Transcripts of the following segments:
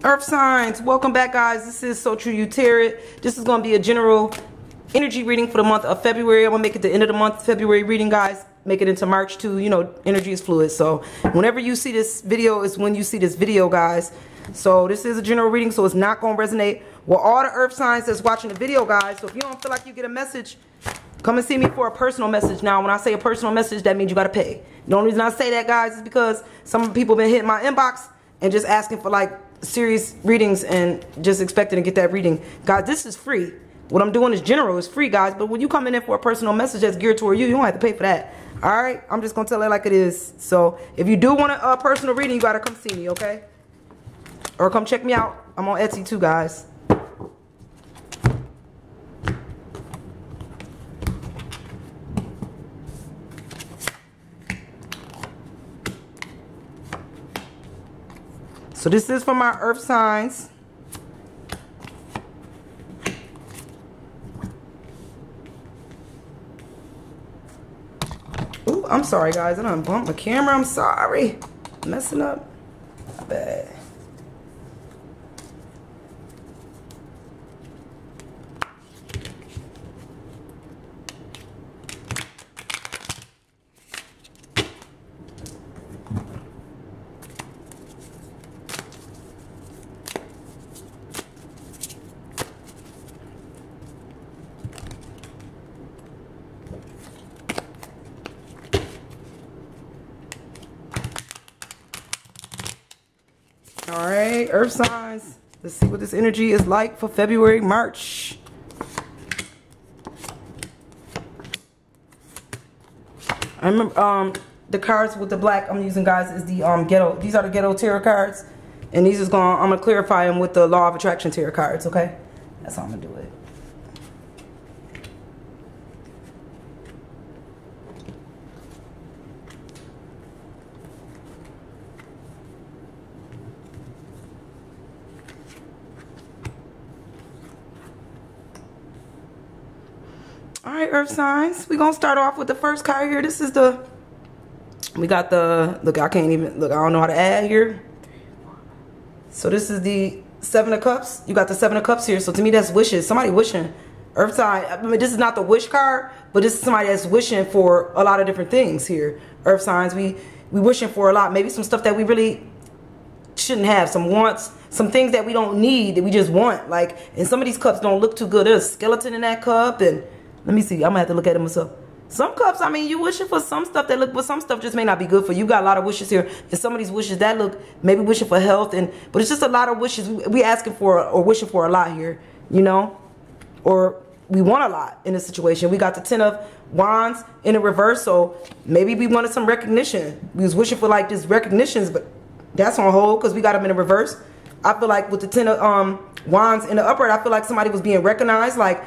Earth signs, welcome back, guys. This is So True You Tarot. This is going to be a general energy reading for the month of February. I'm going to make it the end of the month February reading, guys. Make it into March too. You know, energy is fluid. So whenever you see this video is when you see this video, guys. So this is a general reading, so it's not going to resonate with all the earth signs that's watching the video, guys. So if you don't feel like you get a message, come and see me for a personal message. Now, when I say a personal message, that means you got to pay. The only reason I say that, guys, is because some people been hitting my inbox and just asking for like serious readings and just expecting to get that reading. Guys, this is free. What I'm doing is general. It's free, guys. But when you come in for a personal message that's geared toward you, you don't have to pay for that. All right? I'm just going to tell it like it is. So if you do want a personal reading, you got to come see me, okay? Or come check me out. I'm on Etsy too, guys. So this is for my earth signs. Ooh, I'm sorry, guys. I done bumped my camera. I'm sorry. Messing up. Bad. Alright, earth signs. Let's see what this energy is like for February, March. I remember the cards with the black I'm using, guys, is the ghetto. These are the ghetto tarot cards. And these is I'm gonna clarify them with the law of attraction tarot cards, okay? That's how I'm gonna do it. Alright, earth signs. We're gonna start off with the first card here. This is we got the, look, I can't even, look, I don't know how to add here. So this is the 7 of Cups. You got the 7 of Cups here. So to me, that's wishes. Somebody wishing. Earth sign. I mean, this is not the wish card, but this is somebody that's wishing for a lot of different things here. Earth signs. We wishing for a lot. Maybe some stuff that we really shouldn't have. Some wants. Some things that we don't need that we just want. Like, and some of these cups don't look too good. There's a skeleton in that cup, and let me see. I'm gonna have to look at it myself. Some cups, I mean, you wishing for some stuff that look, but some stuff just may not be good for you. You got a lot of wishes here, and some of these wishes that look, maybe wishing for health, but it's just a lot of wishes. We asking for or wishing for a lot here, you know, or we want a lot in this situation. We got the 10 of Wands in the reverse, so maybe we wanted some recognition. We was wishing for like this recognitions, but that's on hold because we got them in the reverse. I feel like with the 10 of Wands in the upright, I feel like somebody was being recognized, like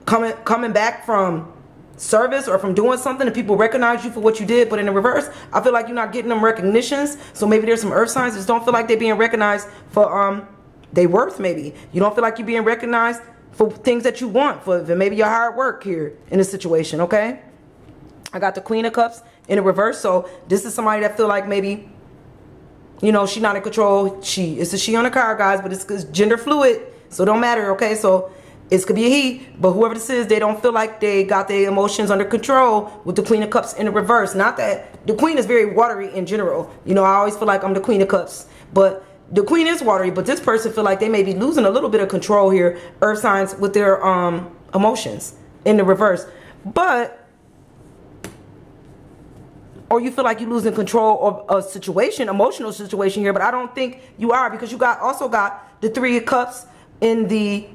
coming back from service or from doing something and people recognize you for what you did. But in the reverse, I feel like you're not getting them recognitions. So maybe there's some earth signs that just don't feel like they're being recognized for their worth. Maybe you don't feel like you're being recognized for things that you want, for maybe your hard work here in this situation. Okay, I got the Queen of Cups in the reverse. So this is somebody that feel like maybe, you know, she's not in control. It's a she on the card, guys, but it's gender fluid, so it don't matter. Okay, so it could be a he, but whoever this is, they don't feel like they got their emotions under control with the Queen of Cups in the reverse. Not that the Queen is very watery in general. You know, I always feel like I'm the Queen of Cups, but the Queen is watery. But this person feel like they may be losing a little bit of control here, earth signs, with their emotions in the reverse. But, or you feel like you're losing control of a situation, emotional situation here, but I don't think you are, because you also got the 3 of Cups in the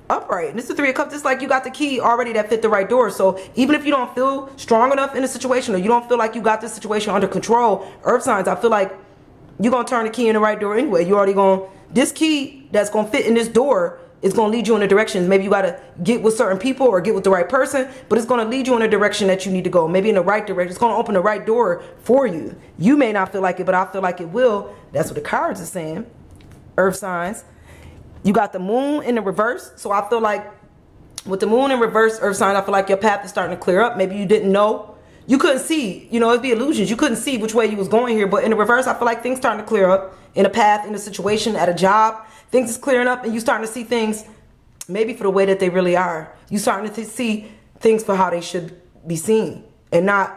upright. And this is the 3 of Cups. It's like you got the key already that fit the right door. So even if you don't feel strong enough in a situation, or you don't feel like you got this situation under control, earth signs, I feel like you're going to turn the key in the right door anyway. You already going, this key that's going to fit in this door is going to lead you in the directions. Maybe you got to get with certain people or get with the right person, but it's going to lead you in a direction that you need to go. Maybe in the right direction. It's going to open the right door for you. You may not feel like it, but I feel like it will. That's what the cards are saying. Earth signs. You got the moon in the reverse. So I feel like with the moon in reverse, earth sign, I feel like your path is starting to clear up. Maybe you didn't know you couldn't see, you know, it'd be illusions. You couldn't see which way you was going here. But in the reverse, I feel like things starting to clear up in a path, in a situation, at a job. Things is clearing up and you starting to see things maybe for the way that they really are. You starting to see things for how they should be seen and not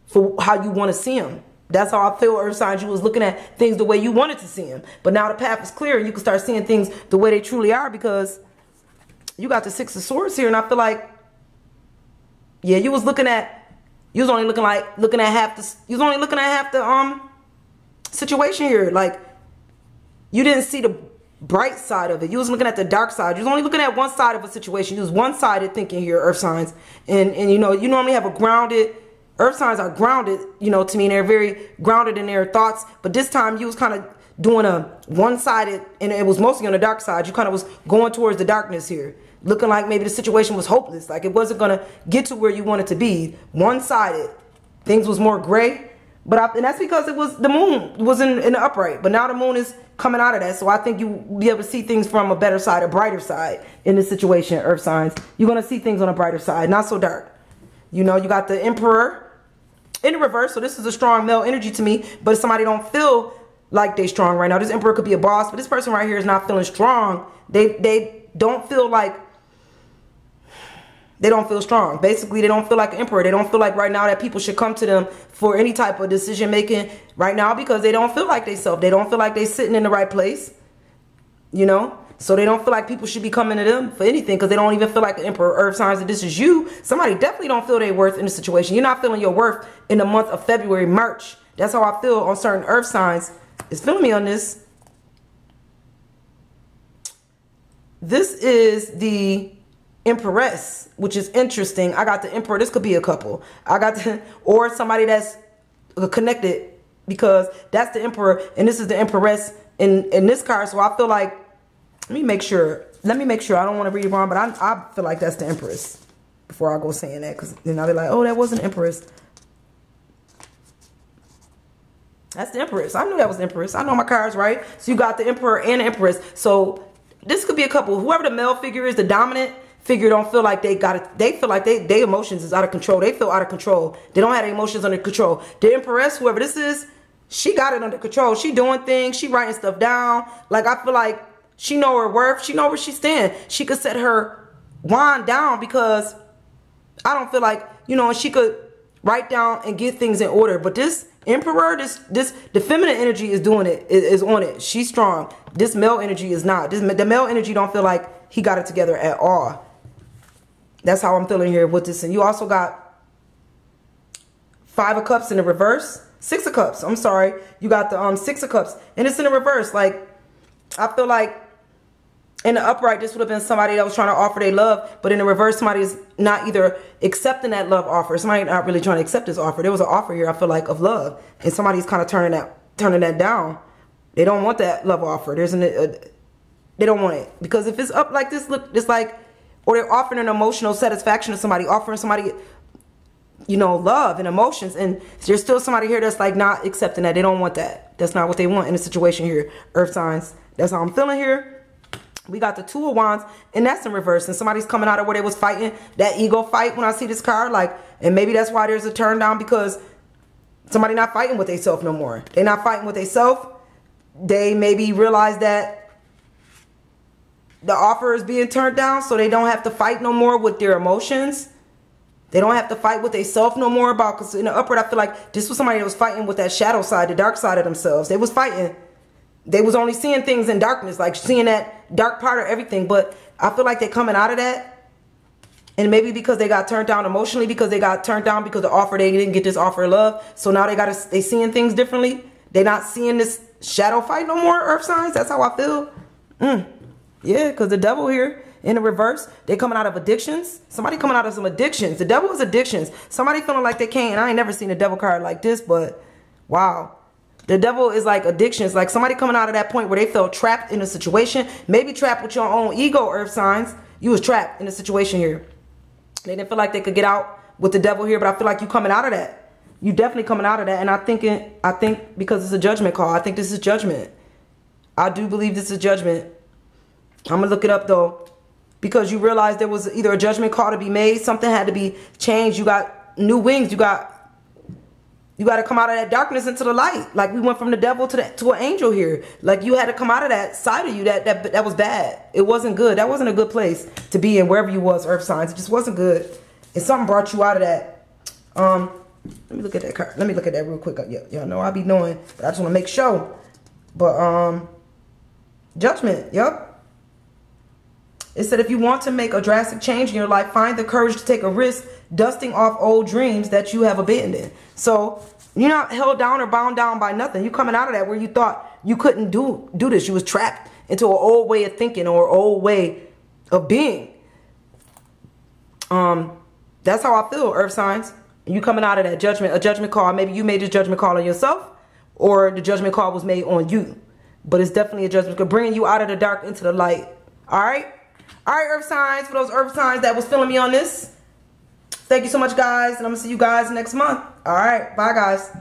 for how you want to see them. That's how I feel, earth signs. You was looking at things the way you wanted to see them. But now the path is clear and you can start seeing things the way they truly are, because you got the Six of Swords here. And I feel like, yeah, you was only looking at half the situation here. Like, you didn't see the bright side of it. You was looking at the dark side. You was only looking at one side of a situation. You was one-sided thinking here, earth signs. And you know, you normally have a grounded, earth signs are grounded, you know, to me, and they're very grounded in their thoughts. But this time you was kind of doing a one-sided, and it was mostly on the dark side. You kind of was going towards the darkness here, looking like maybe the situation was hopeless, like it wasn't going to get to where you wanted to be. One-sided. Things was more gray. And that's because it was, the moon was in the upright. But now the moon is coming out of that. So I think you'll be able to see things from a better side, a brighter side in this situation, earth signs. You're going to see things on a brighter side, not so dark. You know, you got the Emperor in the reverse. So this is a strong male energy to me, but somebody don't feel like they strong right now. This Emperor could be a boss, but this person right here is not feeling strong. They don't feel like, they don't feel strong. Basically, they don't feel like an emperor. They don't feel like right now that people should come to them for any type of decision making right now, because they don't feel like they self. They don't feel like they sitting in the right place, you know? So they don't feel like people should be coming to them for anything, because they don't even feel like an emperor. Earth signs, that this is you. Somebody definitely don't feel their worth in the situation. You're not feeling your worth in the month of February, March. That's how I feel on certain earth signs. It's feeling me on this. This is the Empress, which is interesting. I got the Emperor. This could be a couple. I got the, or somebody that's connected, because that's the Emperor and this is the Empress in this card. So I feel like, let me make sure. I don't want to read it wrong, but I feel like that's the Empress before I go saying that, because then I'll be like, oh, that wasn't Empress. That's the Empress. I knew that was the Empress. I know my cards, right? So you got the Emperor and the Empress. So this could be a couple. Whoever the male figure is, the dominant figure, don't feel like they got it. They feel like their emotions is out of control. They feel out of control. They don't have their emotions under control. The Empress, whoever this is, she got it under control. She doing things. She writing stuff down. Like, I feel like she know her worth. She know where she stand. She could set her wand down, because I don't feel like, you know, she could write down and get things in order. But this Emperor, the feminine energy is doing it, is on it. She's strong. This male energy is not. The male energy don't feel like he got it together at all. That's how I'm feeling here with this. And you also got Five of Cups in the reverse. Six of Cups. I'm sorry. You got the Six of Cups. And it's in the reverse. Like, I feel like in the upright, this would have been somebody that was trying to offer their love. But in the reverse, somebody is not either accepting that love offer. Somebody not really trying to accept this offer. There was an offer here, I feel like, of love. And somebody's kind of turning that down. They don't want that love offer. They don't want it. Because if it's up like this, look, it's like, or they're offering an emotional satisfaction to somebody, offering somebody, you know, love and emotions. And there's still somebody here that's like not accepting that. They don't want that. That's not what they want in the situation here. Earth signs. That's how I'm feeling here. We got the Two of Wands, and that's in reverse. And somebody's coming out of where they was fighting, that ego fight when I see this card. Like, and maybe that's why there's a turn down, because somebody not fighting with themselves no more. They're not fighting with themselves. They maybe realize that the offer is being turned down, so they don't have to fight no more with their emotions. They don't have to fight with themselves no more about, because in the upward, I feel like this was somebody that was fighting with that shadow side, the dark side of themselves. They was fighting. They was only seeing things in darkness, like seeing that dark part of everything. But I feel like they're coming out of that. And maybe because they got turned down emotionally, because they got turned down because the offer, they didn't get this offer of love. So now they seeing things differently. They're not seeing this shadow fight no more, earth signs. That's how I feel. Yeah, because the devil here in the reverse, they coming out of addictions. Somebody coming out of some addictions. The devil is addictions. Somebody feeling like they can't. And I ain't never seen a devil card like this, but wow. The devil is like addictions. Like somebody coming out of that point where they felt trapped in a situation. Maybe trapped with your own ego, earth signs. You was trapped in a situation here. They didn't feel like they could get out with the devil here, but I feel like you coming out of that. You definitely coming out of that. And I think because it's a judgment call, I think this is judgment. I do believe this is judgment. I'm going to look it up though, because you realize there was either a judgment call to be made. Something had to be changed. You got new wings. You got You got to come out of that darkness into the light. Like we went from the devil to an angel here. Like you had to come out of that side of you that was bad. It wasn't good. That wasn't a good place to be in, wherever you was, earth signs. It just wasn't good. And something brought you out of that. Let me look at that card. Let me look at that real quick. Y'all know I be knowing, but I just want to make sure. But judgment. Yep. It said if you want to make a drastic change in your life, find the courage to take a risk, dusting off old dreams that you have abandoned. So you're not held down or bound down by nothing. You coming out of that where you thought you couldn't do this. You was trapped into an old way of thinking or old way of being. That's how I feel, earth signs. You coming out of that judgment, a judgment call. Maybe you made this judgment call on yourself, or the judgment call was made on you. But it's definitely a judgment call, bringing you out of the dark into the light. All right. All right, earth signs, for those earth signs that was feeling me on this. Thank you so much, guys. And I'm going to see you guys next month. All right. Bye, guys.